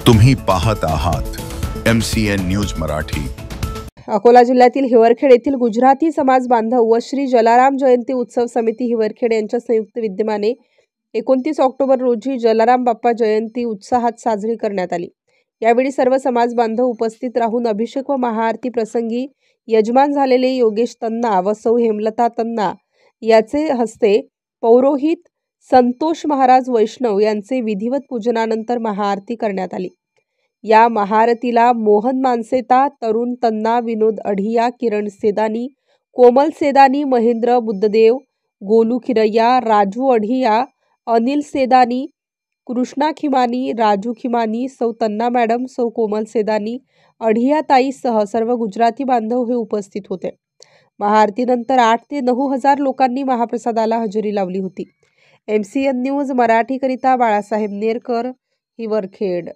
तुम्ही पाहत आहात MCN न्यूज मराठी। अकोला जिल्ह्यातील हिवरखेड येथील गुजराती समाज बांधव व श्री जलाराम जयंती उत्सव समिती हिवरखेड यांच्या संयुक्त विद्यमाने 29 ऑक्टोबर रोजी जलाराम बाप्पा जयंती उत्साहात साजरी करण्यात आली। यावेळी सर्व समाज बांधव उपस्थित राहून अभिषेक व महाआरती प्रसंगी यजमान झालेले योगेश तन्ना व सौ हेमलता तन्ना याचे हस्ते पौरोहित संतोष महाराज वैष्णव यांचे विधिवत पूजनानंतर महाआरती करण्यात आली। या महाआरतीला मोहन मानसेता, तरुण तन्ना, विनोद अढिया, किरण सेदानी, कोमल सेदानी, महेंद्र बुद्धदेव, गोलू खिरैया, राजू अढिया, अनिल सेदानी, कृष्णा खिमानी, राजू खिमानी, सौ तन्ना मॅडम, सौ कोमल सेदानी, अढिया ताईसह सर्व गुजराती बांधव हे उपस्थित होते। महाआरतीनंतर 8 ते 9 हजार लोकांनी महाप्रसादाला हजेरी लावली होती। MCN न्यूज मराठीकरिता बाळासाहेब नेरकर, हिवरखेड।